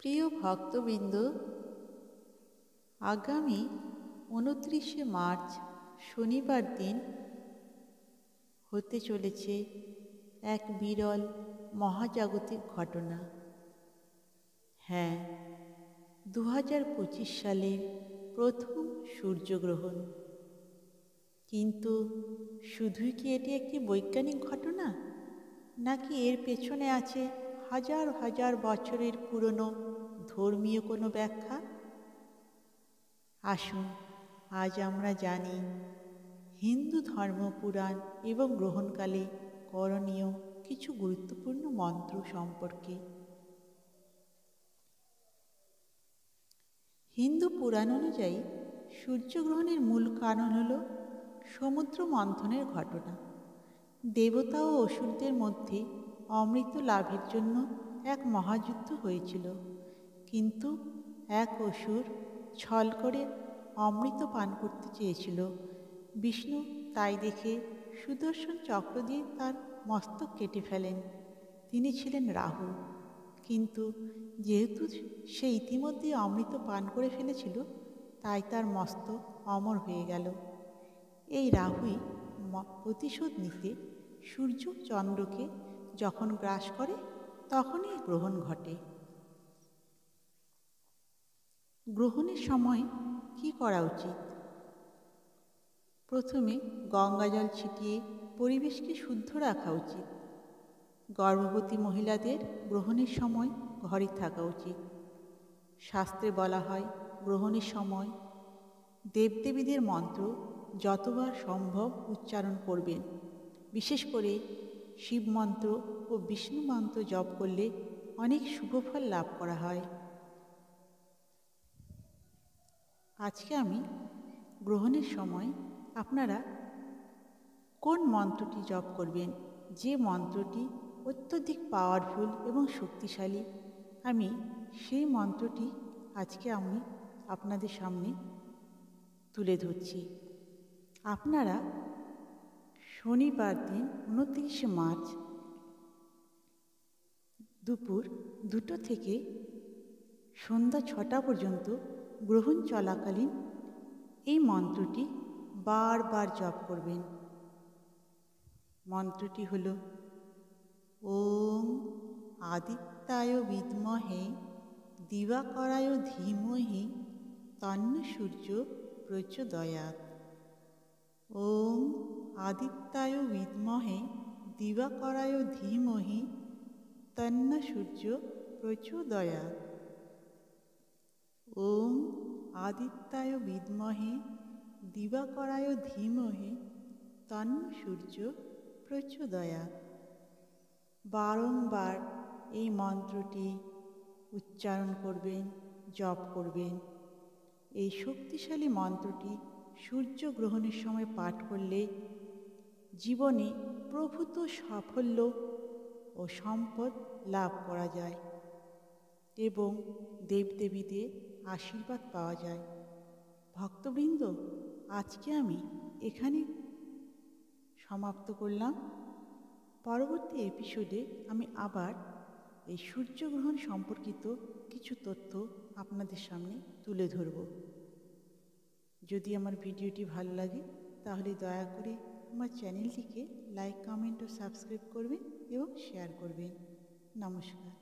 প্রিয় ভক্তবৃন্দ, আগামী 29শে মার্চ শনিবার দিন হতে চলেছে এক বিরল মহাজাগতিক ঘটনা। হ্যাঁ, 2025 সালের প্রথম সূর্যগ্রহণ। কিন্তু শুধুই কি এটি একটি বৈজ্ঞানিক ঘটনা, নাকি এর পেছনে আছে হাজার হাজার বছরের পুরনো ধর্মীয় কোনো ব্যাখ্যা? আসুন আজ আমরা জানি হিন্দু ধর্মপুরাণ এবং গ্রহণকালে করণীয় কিছু গুরুত্বপূর্ণ মন্ত্র সম্পর্কে। হিন্দু পুরাণ অনুযায়ী সূর্যগ্রহণের মূল কারণ হল সমুদ্র মন্থনের ঘটনা। দেবতা ও অসুরদের মধ্যে অমৃত লাভের জন্য এক মহাযুদ্ধ হয়েছিল, কিন্তু এক অসুর ছল করে অমৃত পান করতে চেয়েছিল। বিষ্ণু তাই দেখে সুদর্শন চক্র দিয়ে তার মস্তক কেটে ফেলেন। তিনি ছিলেন রাহু, কিন্তু যেহেতু সে ইতিমধ্যে অমৃত পান করে ফেলেছিল, তাই তার মস্তক অমর হয়ে গেল। এই রাহুই প্রতিশোধ নিতে সূর্য চন্দ্রকে যখন গ্রাস করে তখনই গ্রহণ ঘটে। গ্রহণের সময় কি করা উচিত? প্রথমে গঙ্গাজল ছিটিয়ে পরিবেশকে শুদ্ধ রাখা উচিত। গর্ভবতী মহিলাদের গ্রহণের সময় ঘরে থাকা উচিত। শাস্ত্রে বলা হয়, গ্রহণের সময় দেবদেবীদের মন্ত্র যতবার সম্ভব উচ্চারণ করবেন। বিশেষ করে শিব মন্ত্র ও বিষ্ণু মন্ত্র জপ করলে অনেক শুভফল লাভ করা হয়। আজকে আমি গ্রহণের সময় আপনারা কোন মন্ত্রটি জপ করবেন, যে মন্ত্রটি অত্যধিক পাওয়ারফুল এবং শক্তিশালী, আমি সেই মন্ত্রটি আজকে আমি আপনাদের সামনে তুলে ধরছি। আপনারা শনিবার দিন 29শে মার্চ দুপুর 2টো থেকে সন্ধ্যা 6টা পর্যন্ত গ্রহণ চলাকালীন এই মন্ত্রটি বারবার জপ করবেন। মন্ত্রটি হল ওম আদিত্যায় বিদ্মহে দিবাকরায় ধীমহি তন্ন সূর্য প্রচোদয়াৎ। ওম আদিত্যায় বিদ্মহে দিবাকরায় ধীমহি তন্ন সূর্য প্রচোদয়াৎ। ওম আদিত্যায় বিদ্মহে দিবাকরায় ধীমহি তন্ন সূর্য প্রচোদয়াৎ। বারংবার এই মন্ত্রটি উচ্চারণ করবেন, জপ করবেন। এই শক্তিশালী মন্ত্রটি সূর্যগ্রহণের সময় পাঠ করলে জীবনে প্রভূত সাফল্য ও সম্পদ লাভ করা যায় এবং দেবদেবীদের আশীর্বাদ পাওয়া যায়। ভক্তবৃন্দ, আজকে আমি এখানে সমাপ্ত করলাম। পরবর্তী এপিসোডে আমি আবার এই সূর্যগ্রহণ সম্পর্কিত কিছু তথ্য আপনাদের সামনে তুলে ধরব। যদি আমার ভিডিওটি ভালো লাগে তাহলে দয়া করে আমার চ্যানেলটিকে লাইক, কমেন্ট ও সাবস্ক্রাইব করবেন এবং শেয়ার করবেন। নমস্কার।